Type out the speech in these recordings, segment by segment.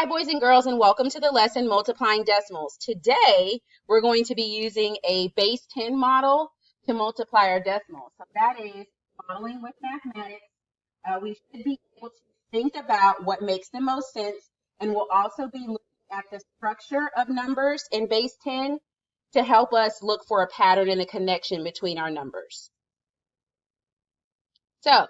Hi, boys and girls, and welcome to the lesson Multiplying Decimals. Today, we're going to be using a base 10 model to multiply our decimals. So that is modeling with mathematics. We should be able to think about what makes the most sense, and we'll also be looking at the structure of numbers in base 10 to help us look for a pattern and a connection between our numbers. So,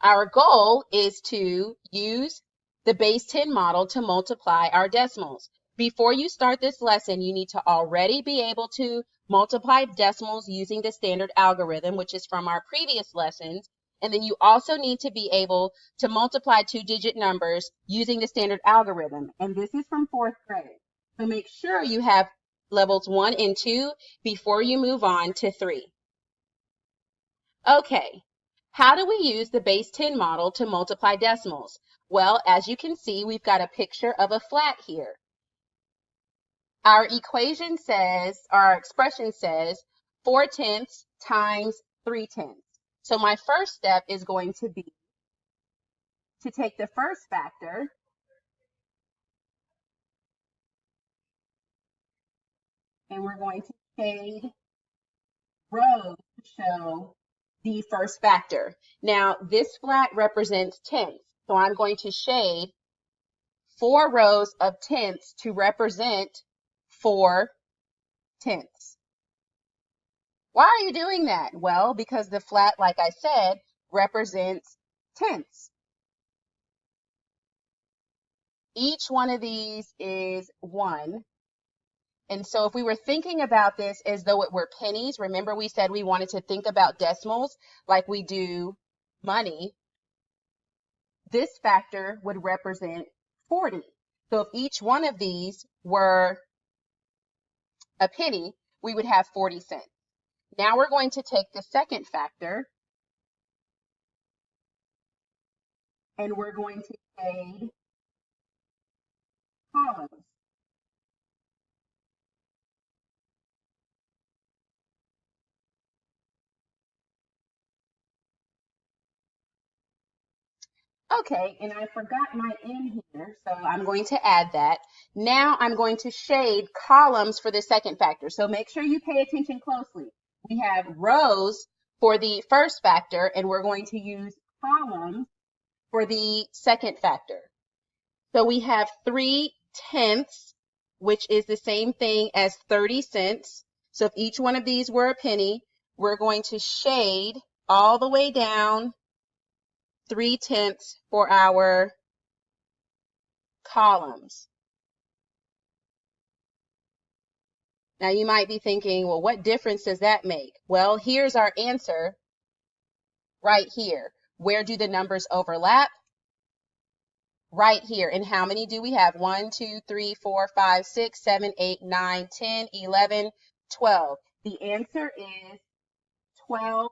our goal is to use the base 10 model to multiply our decimals. Before you start this lesson, you need to already be able to multiply decimals using the standard algorithm, which is from our previous lessons. And then you also need to be able to multiply two-digit numbers using the standard algorithm. And this is from 4th grade. So make sure you have levels 1 and 2 before you move on to 3. Okay. How do we use the base 10 model to multiply decimals? Well, as you can see, we've got a picture of a flat here. Our equation says, our expression says 4/10 times 3/10. So my first step is going to be to take the first factor and we're going to shade rows to show the first factor. Now, this flat represents tenths, so I'm going to shade 4 rows of tenths to represent 4 tenths. Why are you doing that? Well, because the flat, like I said, represents tenths. Each one of these is 1. And so if we were thinking about this as though it were pennies, remember we said we wanted to think about decimals like we do money, this factor would represent 40. So if each one of these were a penny, we would have 40 cents. Now we're going to take the second factor and we're going to shade columns. Okay, and I forgot my N here, so I'm going to add that. Now I'm going to shade columns for the second factor. So make sure you pay attention closely. We have rows for the first factor, and we're going to use columns for the second factor. So we have 3/10, which is the same thing as 30 cents. So if each one of these were a penny, we're going to shade all the way down 3/10 for our columns. Now you might be thinking, well, what difference does that make? Well, here's our answer right here. Where do the numbers overlap? Right here. And how many do we have? 1, 2, 3, 4, 5, 6, 7, 8, 9, 10, 11, 12. The answer is 12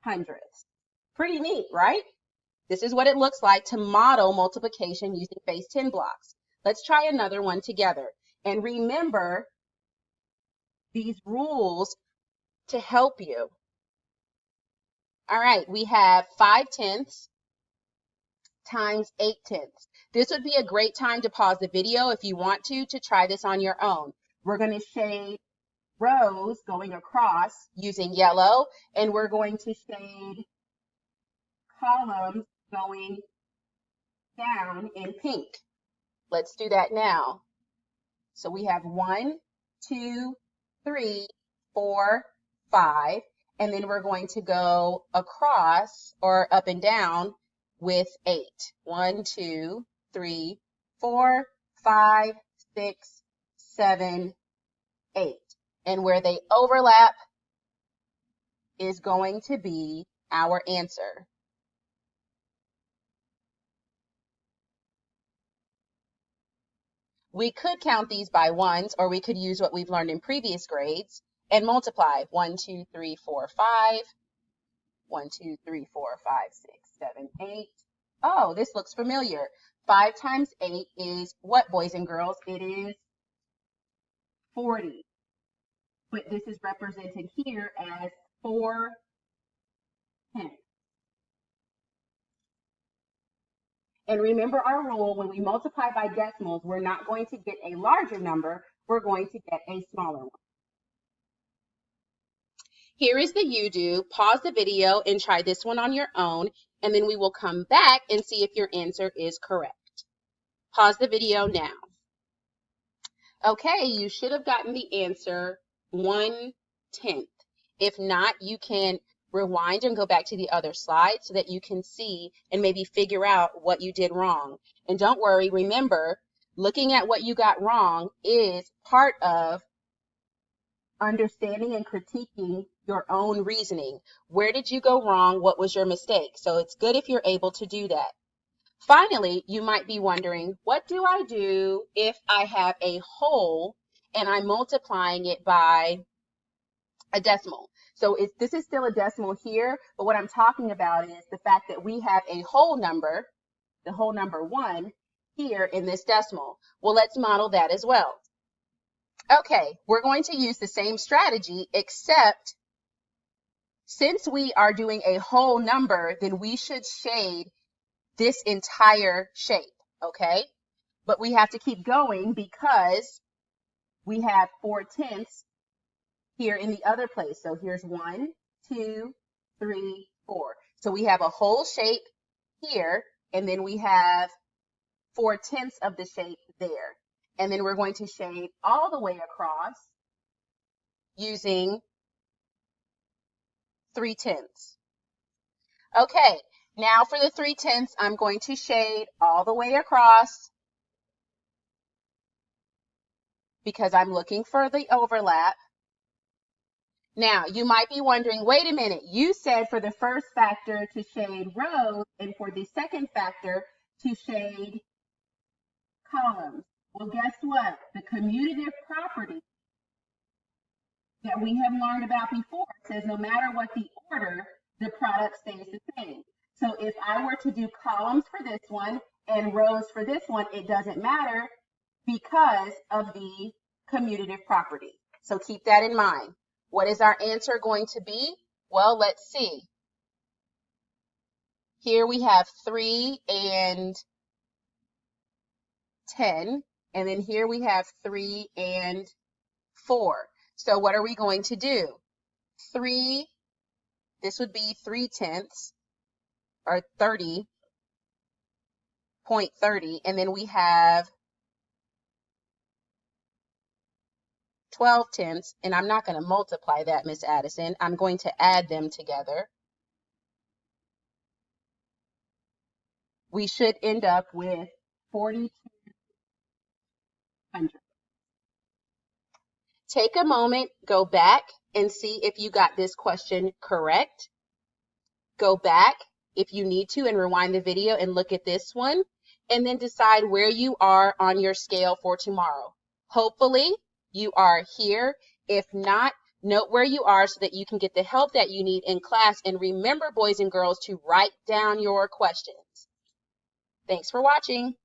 hundredths. Pretty neat, right? This is what it looks like to model multiplication using base 10 blocks. Let's try another one together. And remember these rules to help you. All right, we have 5/10 times 8/10. This would be a great time to pause the video if you want to try this on your own. We're going to shade rows going across using yellow, and we're going to shade columns going down in pink. Let's do that now. So we have 1, 2, 3, 4, 5, and then we're going to go across or up and down with 8. 1, 2, 3, 4, 5, 6, 7, 8. And where they overlap is going to be our answer. We could count these by ones, or we could use what we've learned in previous grades and multiply. 1, 2, 3, 4, 5. 1, 2, 3, 4, 5, 6, 7, 8. Oh, this looks familiar. 5 times 8 is what, boys and girls? It is 40. But this is represented here as 4/10. And remember our rule, when we multiply by decimals, we're not going to get a larger number, we're going to get a smaller one. Here is the you do. Pause the video and try this one on your own, and then we will come back and see if your answer is correct. Pause the video now. Okay, you should have gotten the answer 1/10. If not, you can rewind and go back to the other slide so that you can see and maybe figure out what you did wrong. And don't worry, remember, looking at what you got wrong is part of understanding and critiquing your own reasoning. Where did you go wrong? What was your mistake? So it's good if you're able to do that. Finally, you might be wondering, what do I do if I have a whole and I'm multiplying it by a decimal? So this is still a decimal here, but what I'm talking about is the fact that we have a whole number, the whole number 1, here in this decimal. Well, let's model that as well. Okay, we're going to use the same strategy, except since we are doing a whole number, then we should shade this entire shape, okay? But we have to keep going because we have 4/10 here in the other place. So here's 1, 2, 3, 4. So we have a whole shape here, and then we have 4/10 of the shape there. And then we're going to shade all the way across using 3/10. Okay, now for the 3/10, I'm going to shade all the way across because I'm looking for the overlap. Now, you might be wondering, wait a minute, you said for the first factor to shade rows and for the second factor to shade columns. Well, guess what? The commutative property that we have learned about before says no matter what the order, the product stays the same. So if I were to do columns for this one and rows for this one, it doesn't matter because of the commutative property. So keep that in mind. What is our answer going to be? Well, let's see. Here we have 3 and 10, and then here we have 3 and 4. So what are we going to do? 3, this would be 3/10, or 30.30, and then we have 12/10, and I'm not going to multiply that, Miss Addison. I'm going to add them together. We should end up with 4,200. Take a moment, go back, and see if you got this question correct. Go back if you need to and rewind the video and look at this one, and then decide where you are on your scale for tomorrow. Hopefully, you are here. If not, note where you are so that you can get the help that you need in class. And remember, boys and girls, to write down your questions. Thanks for watching.